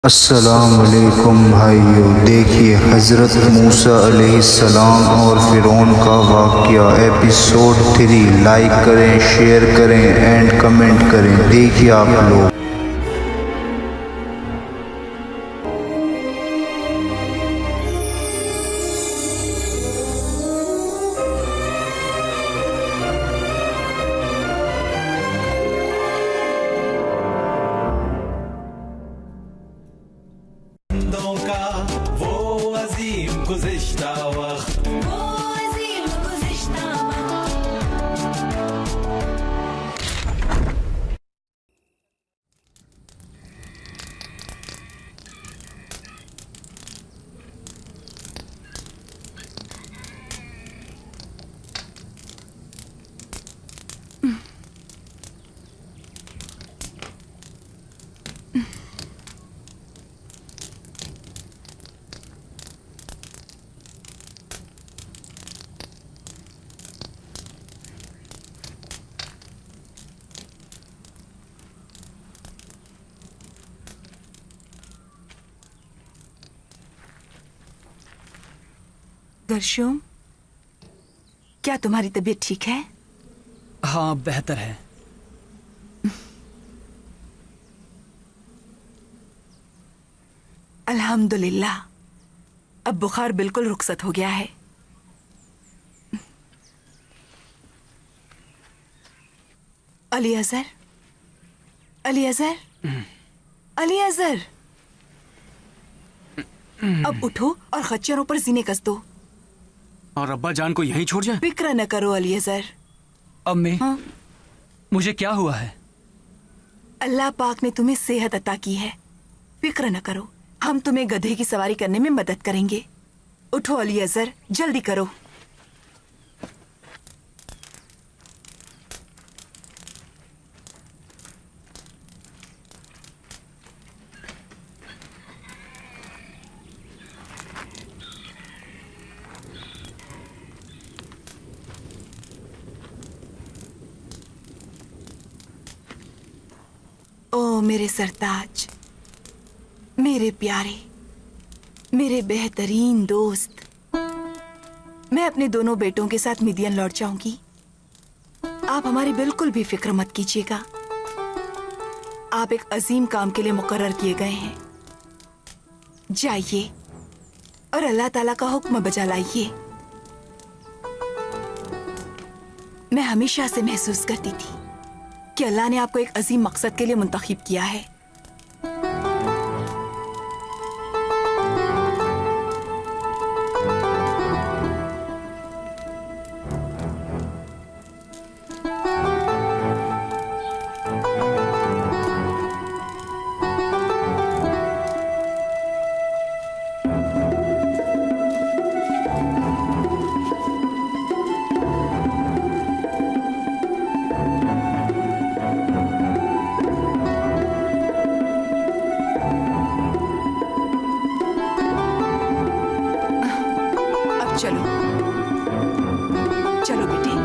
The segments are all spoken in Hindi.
अस्सलाम वालेकुम भाइयों। देखिए हज़रत मूसा अलैहिस्सलाम और फ़िरौन का वाक़या एपिसोड 3। लाइक करें, शेयर करें एंड कमेंट करें। देखिए आप लोग। का वो अजीम गुज़िश्ता वक्त, वो अजीम गुज़िश्ता दर्शुम, क्या तुम्हारी तबीयत ठीक है? हाँ, बेहतर है। अल्हम्दुलिल्लाह, अब बुखार बिल्कुल रुखसत हो गया है। अली अजहर, अली अजहर, अली अजहर, अब उठो और खच्चरों पर सीने कस दो। और अब्बा जान को यहीं छोड़ जाए? फिक्र न करो अली अजहर। अम्मी, हाँ? मुझे क्या हुआ है? अल्लाह पाक ने तुम्हें सेहत अता की है, फिक्र न करो। हम तुम्हें गधे की सवारी करने में मदद करेंगे। उठो अली अजहर, जल्दी करो। ओ मेरे सरताज, मेरे प्यारे, मेरे बेहतरीन दोस्त, मैं अपने दोनों बेटों के साथ मिदियन लौट जाऊंगी। आप हमारी बिल्कुल भी फिक्र मत कीजिएगा। आप एक अजीम काम के लिए मुकर्रर किए गए हैं। जाइए और अल्लाह ताला का हुक्म बजा लाइए। मैं हमेशा से महसूस करती थी कि अल्लाह ने आपको एक अजीम मकसद के लिए मुंतखब किया है। अब चलो, चलो बेटे।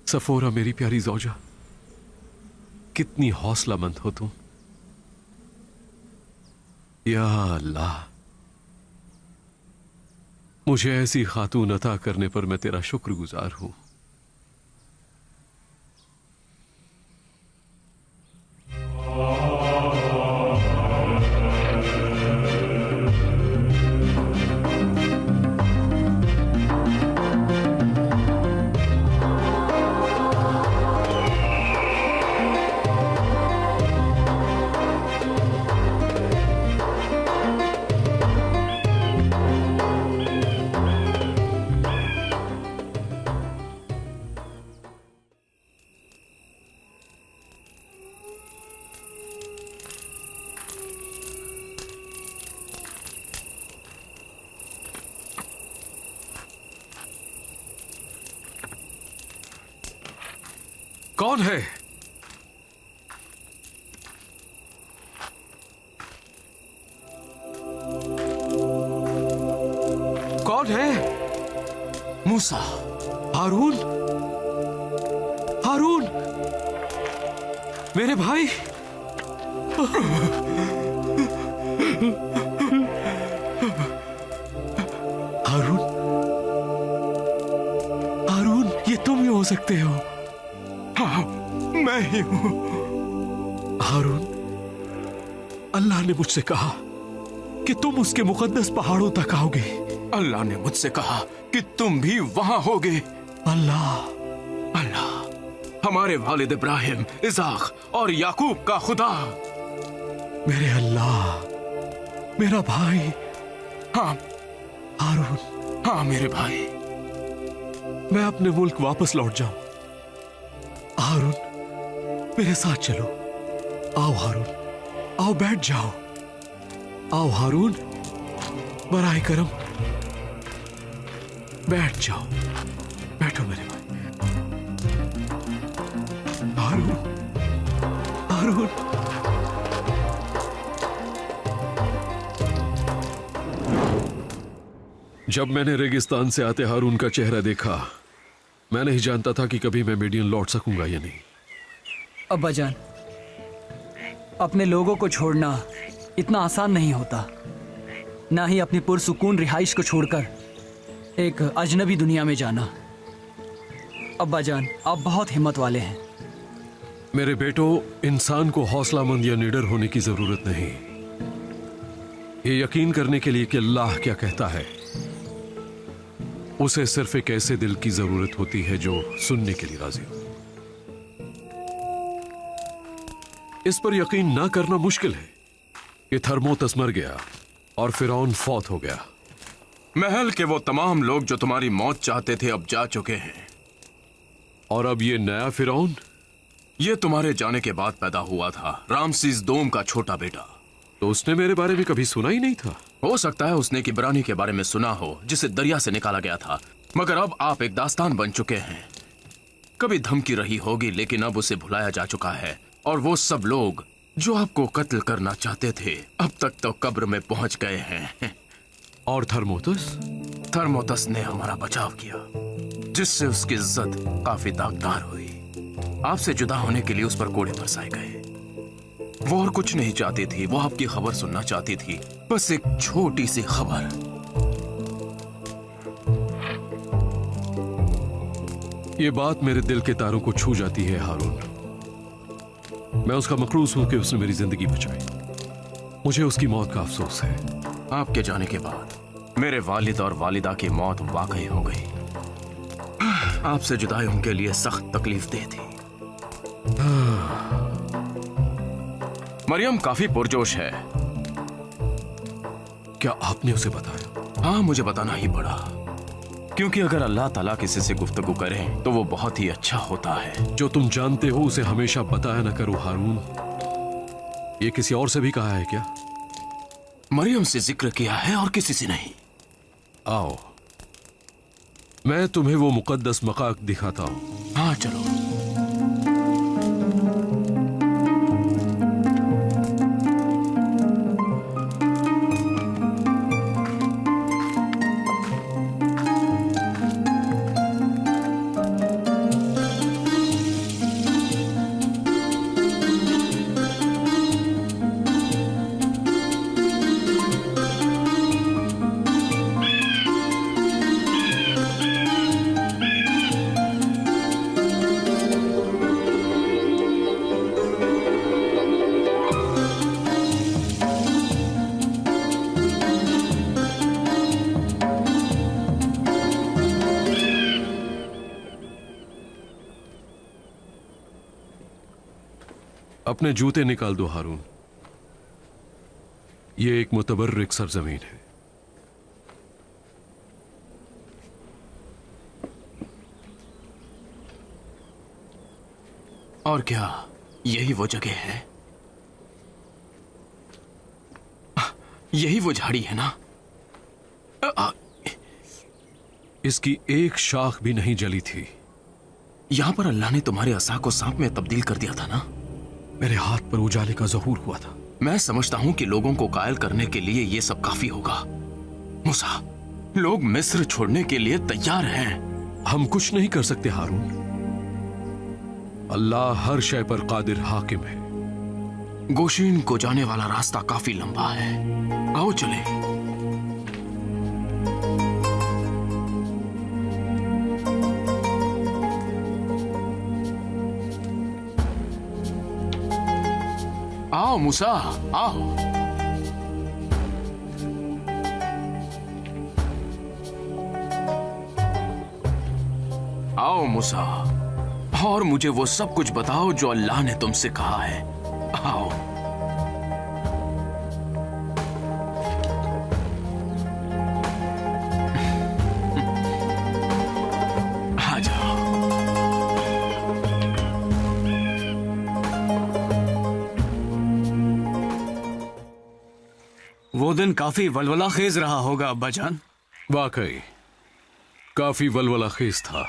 सफोरा मेरी प्यारी ज़ौजा, कितनी हौसलामंद हो तुम। या अल्लाह, मुझे ऐसी खातून अता करने पर मैं तेरा शुक्रगुजार हूं। कौन है? कौन है? मूसा। हारून, हारून, मेरे भाई। हारून, हारून, ये तुम ही हो सकते हो। हाँ, मैं ही हूं। हारून, अल्लाह ने मुझसे कहा कि तुम उसके मुकद्दस पहाड़ों तक आओगे। अल्लाह ने मुझसे कहा कि तुम भी वहां होगे। अल्लाह, अल्लाह, हमारे वालिद इब्राहिम, इसाक और याकूब का खुदा। मेरे अल्लाह, मेरा भाई। हाँ हारून, हाँ मेरे भाई। मैं अपने मुल्क वापस लौट जाऊं। हारून, मेरे साथ चलो। आओ हारून, आओ बैठ जाओ। आओ हारून, बराए करम बैठ जाओ। बैठो मेरे भाई। हारून, हारून, जब मैंने रेगिस्तान से आते हारून का चेहरा देखा, मैं नहीं जानता था कि कभी मैं मेडियन लौट सकूंगा या नहीं। अब्बा जान, अपने लोगों को छोड़ना इतना आसान नहीं होता, ना ही अपनी पुरसुकून रिहाइश को छोड़कर एक अजनबी दुनिया में जाना। अब्बा जान, आप बहुत हिम्मत वाले हैं। मेरे बेटो, इंसान को हौसलामंद या निडर होने की जरूरत नहीं, ये यकीन करने के लिए कि अल्लाह क्या कहता है। उसे सिर्फ एक ऐसे दिल की जरूरत होती है जो सुनने के लिए राजी हो। इस पर यकीन ना करना मुश्किल है कि थर्मोतस मर गया और फिरौन फौत हो गया। महल के वो तमाम लोग जो तुम्हारी मौत चाहते थे अब जा चुके हैं। और अब ये नया फिरौन, ये तुम्हारे जाने के बाद पैदा हुआ था, रामसीस दोम का छोटा बेटा। तो उसने मेरे बारे में कभी सुना ही नहीं था। हो सकता है उसने किब्रानी के बारे में सुना हो, जिसे दरिया से निकाला गया था, मगर अब आप एक दास्तान बन चुके हैं। कभी धमकी रही होगी, लेकिन अब उसे भुलाया जा चुका है। और वो सब लोग जो आपको कत्ल करना चाहते थे, अब तक तो कब्र में पहुंच गए हैं। और थर्मोतस? थर्मोतस ने हमारा बचाव किया, जिससे उसकी इज्जत काफी दागदार हुई। आपसे जुदा होने के लिए उस पर कोड़े बरसाए गए। वो और कुछ नहीं चाहती थी, वो आपकी खबर सुनना चाहती थी, बस एक छोटी सी खबर। ये बात मेरे दिल के तारों को छू जाती है हारून। मैं उसका मकरूज हूं कि उसने मेरी जिंदगी बचाई। मुझे उसकी मौत का अफसोस है। आपके जाने के बाद मेरे वालिद और वालिदा की मौत वाकई हो गई। आपसे जुदाई उनके लिए सख्त तकलीफ दे थी। मरियम काफी पुरजोश है। क्या आपने उसे बताया? हाँ, मुझे बताना ही पड़ा, क्योंकि अगर अल्लाह ताला किसी से गुफ्तगू करे तो वो बहुत ही अच्छा होता है। जो तुम जानते हो उसे हमेशा बताया ना करो हारून। ये किसी और से भी कहा है क्या? मरियम से जिक्र किया है और किसी से नहीं। आओ, मैं तुम्हें वो मुकद्दस मकाक दिखाता हूं। हाँ चलो। अपने जूते निकाल दो हारून। ये एक मुतबर्रिक सरजमीन है। और क्या यही वो जगह है? यही वो झाड़ी है ना? इसकी एक शाख भी नहीं जली थी। यहां पर अल्लाह ने तुम्हारे असा को सांप में तब्दील कर दिया था ना? मेरे हाथ पर उजाले का ज़हूर हुआ था। मैं समझता हूं कि लोगों को कायल करने के लिए यह सब काफी होगा। मूसा, लोग मिस्र छोड़ने के लिए तैयार हैं। हम कुछ नहीं कर सकते हारून। अल्लाह हर शय पर कादिर हाकिम है। गोशीन को जाने वाला रास्ता काफी लंबा है। आओ चले। आओ मूसा, आओ। आओ मूसा, और मुझे वो सब कुछ बताओ जो अल्लाह ने तुमसे कहा है। आओ। आ जाओ। वो दिन काफी वलवला खेज रहा होगा अब्बा जान। वाकई काफी वलवला खेज था,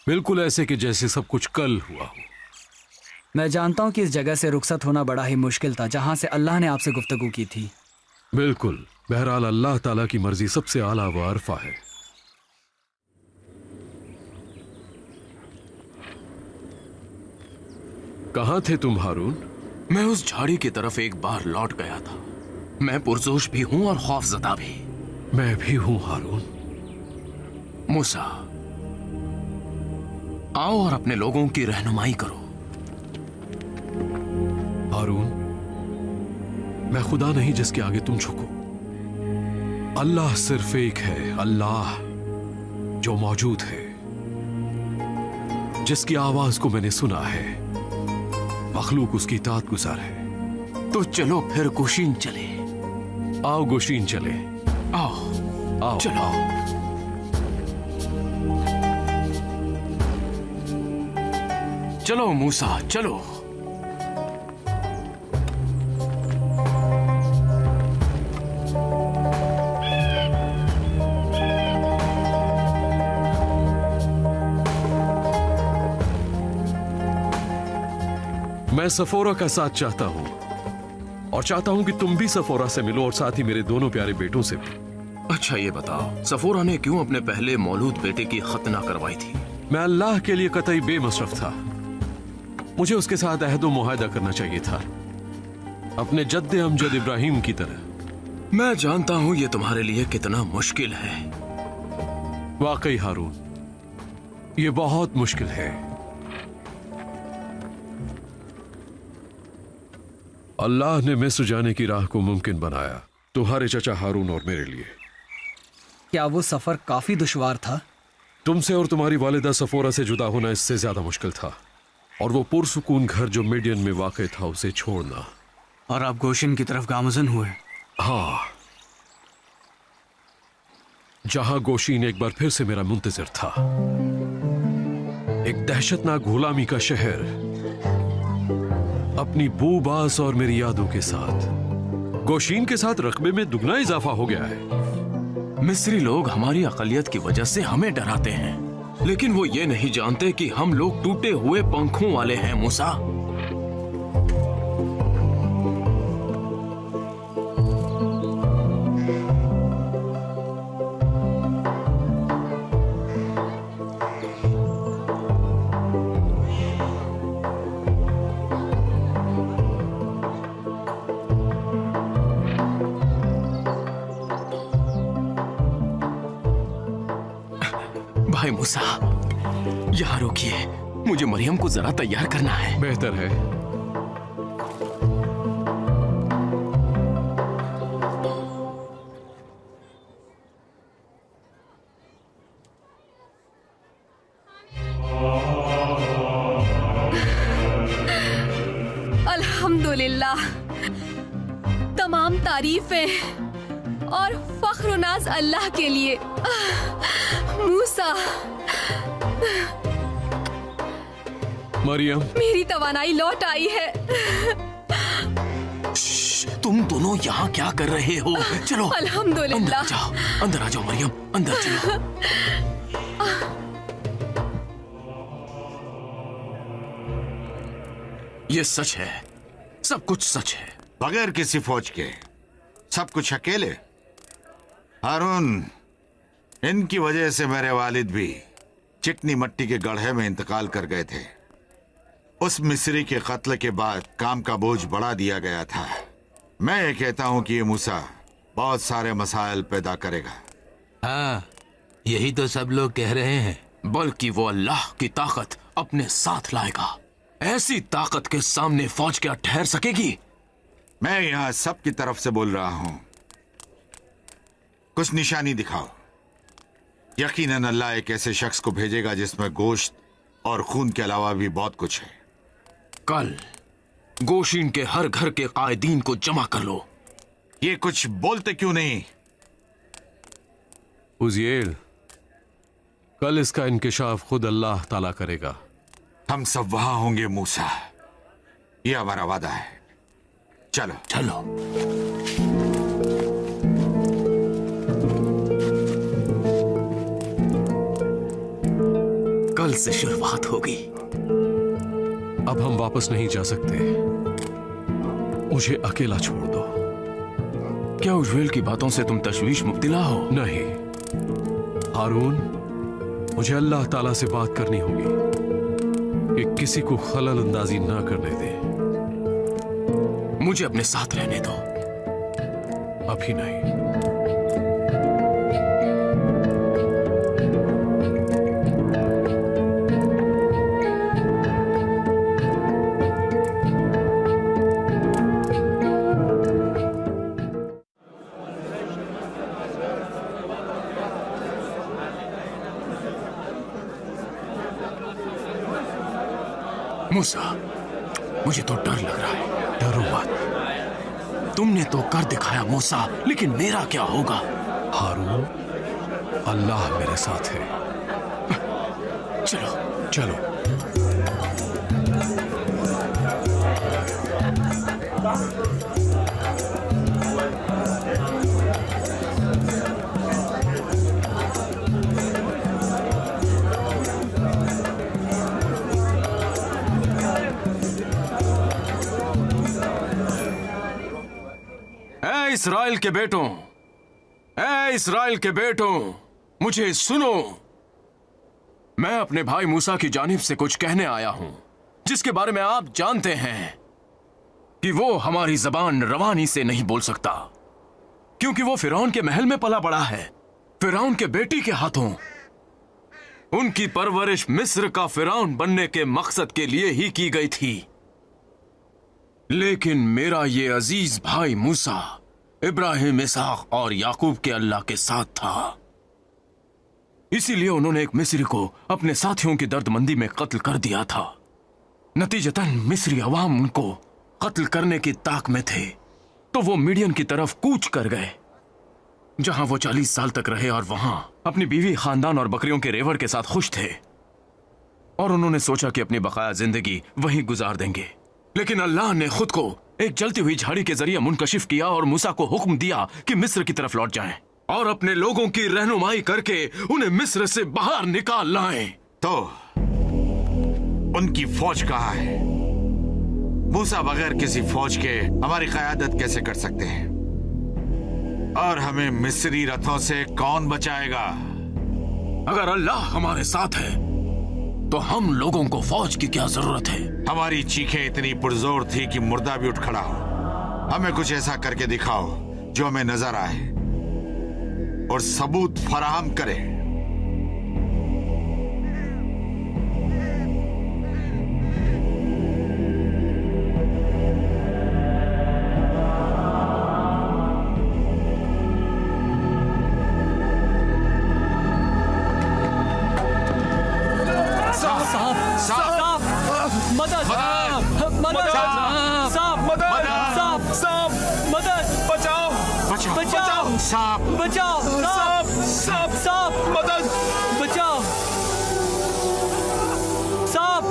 बिल्कुल ऐसे कि जैसे सब कुछ कल हुआ हो। मैं जानता हूँ कि इस जगह से रुखसत होना बड़ा ही मुश्किल था जहाँ से अल्लाह ने आपसे गुफ्तगू की थी। बिल्कुल। बहरहाल अल्लाह ताला की मर्जी सबसे आला व अरफा है। कहाँ थे तुम हारून? मैं उस झाड़ी की तरफ एक बार लौट गया था। मैं पुरजोश भी हूं और खौफजदा भी। मैं भी हूं हारून। मूसा, आओ और अपने लोगों की रहनुमाई करो। हारून, मैं खुदा नहीं जिसके आगे तुम झुको। अल्लाह सिर्फ एक है, अल्लाह जो मौजूद है, जिसकी आवाज को मैंने सुना है। मखलूक उसकी इताअत गुजार है। तो चलो फिर गोशीन चले। आओ गोशीन चले। आओ आओ चलो। आओ। चलो मूसा, चलो। मैं सफोरा का साथ चाहता हूं और चाहता हूं कि तुम भी सफोरा से मिलो और साथ ही मेरे दोनों प्यारे बेटों से भी। अच्छा ये बताओ, सफोरा ने क्यों अपने पहले मौलूद बेटे की खतना करवाई थी? मैं अल्लाह के लिए कतई बेमसरफ था। मुझे उसके साथ अहद मुआहदा करना चाहिए था, अपने जद्दे अमजद इब्राहिम की तरह। मैं जानता हूं ये तुम्हारे लिए कितना मुश्किल है। वाकई हारून, ये बहुत मुश्किल है। अल्लाह ने मिस्र जाने की राह को मुमकिन बनाया, तुम्हारे चचा हारून और मेरे लिए। क्या वो सफर काफी दुश्वार था? तुमसे और तुम्हारी वालिदा सफोरा से जुदा होना इससे ज्यादा मुश्किल था, और वो पुरसुकून घर जो मिडियन में वाक़ था उसे छोड़ना। और आप गोशिन की तरफ गामज़न हुए? हाँ, जहां गोशीन एक बार फिर से मेरा मुंतज़िर था। एक दहशतनाक गुलामी का शहर अपनी बूबास और मेरी यादों के साथ। गोशीन के साथ रकबे में दुगना इजाफा हो गया है। मिस्री लोग हमारी अक़लियत की वजह से हमें डराते हैं, लेकिन वो ये नहीं जानते कि हम लोग टूटे हुए पंखों वाले हैं मूसा। भाई मूसा, यहाँ रुकिए, मुझे मरियम को जरा तैयार करना है। बेहतर है। अल्हम्दुलिल्लाह, तमाम तारीफें और फख्र नाज अल्लाह के लिए। मूसा, मरियम, मेरी तवानाई लौट आई है। तुम दोनों यहाँ क्या कर रहे हो? चलो अल्हम्दुलिल्लाह। अंदर आ जाओ मरियम, अंदर चलो। ये सच है, सब कुछ सच है। बगैर किसी फौज के सब कुछ अकेले? हारून, इनकी वजह से मेरे वालिद भी चिकनी मट्टी के गड्ढे में इंतकाल कर गए थे। उस मिस्री के कत्ल के बाद काम का बोझ बढ़ा दिया गया था। मैं ये कहता हूं कि ये मूसा बहुत सारे मसाइल पैदा करेगा। हाँ, यही तो सब लोग कह रहे हैं। बल्कि वो अल्लाह की ताकत अपने साथ लाएगा। ऐसी ताकत के सामने फौज क्या ठहर सकेगी? मैं यहां सबकी तरफ से बोल रहा हूं, कुछ निशानी दिखाओ। यकीनन अल्लाह एक ऐसे शख्स को भेजेगा जिसमें गोश्त और खून के अलावा भी बहुत कुछ है। कल गोशीन के हर घर के कायदीन को जमा कर लो। ये कुछ बोलते क्यों नहीं? उज़िएल, कल इसका इंकिशाफ खुद अल्लाह ताला करेगा। हम सब वहां होंगे मूसा, ये हमारा वादा है। चलो चलो। कल से शुरुआत होगी। अब हम वापस नहीं जा सकते। मुझे अकेला छोड़ दो। क्या उज्वेल की बातों से तुम तशवीश मुब्तिला हो? नहीं हारून, मुझे अल्लाह ताला से बात करनी होगी कि किसी को खलल अंदाजी ना करने दे। मुझे अपने साथ रहने दो। अभी नहीं। मूसा, मुझे तो डर लग रहा है। डरो मत। तुमने तो कर दिखाया मूसा, लेकिन मेरा क्या होगा? हारून, अल्लाह मेरे साथ है। चलो चलो। इस्राएल के बेटों, ऐ इस्राएल के बेटों, मुझे सुनो। मैं अपने भाई मूसा की जानिब से कुछ कहने आया हूं, जिसके बारे में आप जानते हैं कि वो हमारी जबान रवानी से नहीं बोल सकता, क्योंकि वो फिरौन के महल में पला बड़ा है, फिरौन के बेटी के हाथों। उनकी परवरिश मिस्र का फिरौन बनने के मकसद के लिए ही की गई थी। लेकिन मेरा ये अजीज भाई मूसा इब्राहिम, इसहाक और याकूब के अल्लाह के साथ था। इसीलिए उन्होंने एक मिस्री को अपने साथियों की दर्दमंदी में कत्ल कर दिया था। नतीजतन मिस्री अवाम उनको कत्ल करने की ताक में थे, तो वो मिडियन की तरफ कूच कर गए, जहां वो 40 साल तक रहे और वहां अपनी बीवी, खानदान और बकरियों के रेवड़ के साथ खुश थे। और उन्होंने सोचा कि अपनी बकाया जिंदगी वहीं गुजार देंगे। लेकिन अल्लाह ने खुद को एक जलती हुई झाड़ी के जरिए मुनकशिफ किया और मूसा को हुक्म दिया कि मिस्र की तरफ लौट जाएं और अपने लोगों की रहनुमाई करके उन्हें मिस्र से बाहर निकाल लाएं। तो उनकी फौज कहाँ है? मूसा बगैर किसी फौज के हमारी क़यादत कैसे कर सकते हैं? और हमें मिस्री रथों से कौन बचाएगा? अगर अल्लाह हमारे साथ है तो हम लोगों को फौज की क्या जरूरत है? हमारी चीखें इतनी पुरजोर थी कि मुर्दा भी उठ खड़ा हो। हमें कुछ ऐसा करके दिखाओ जो हमें नजर आए और सबूत फराहम करे। सांप! बचाओ! सांप! सांप! सांप! मदद! बचाओ! सांप!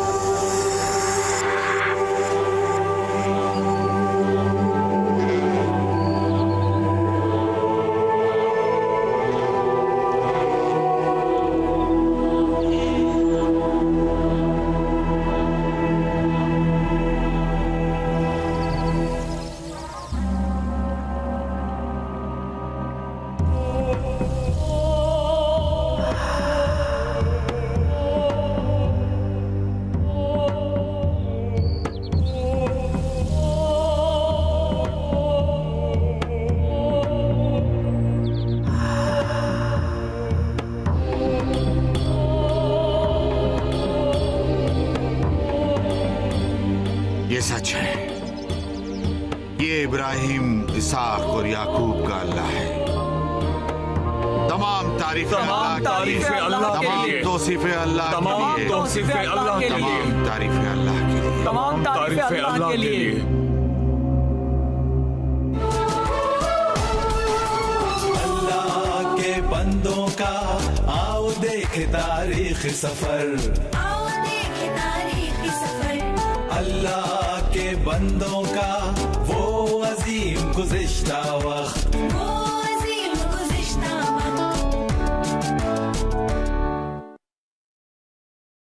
ये सच है, ये इब्राहिम, इसाक और याकूब का अल्लाह है। तमाम तारीफें अल्लाह के लिए, तमाम तौसीफें अल्लाह के लिए, तमाम तारीफें अल्लाह के लिए, तमाम तारीफें अल्लाह के लिए। अल्लाह के बंदों का आओ देखे तारीख सफर, आओ देखे तारीख सफर। अल्लाह के बंदों का वो अजीम गुज़िश्ता वक्त,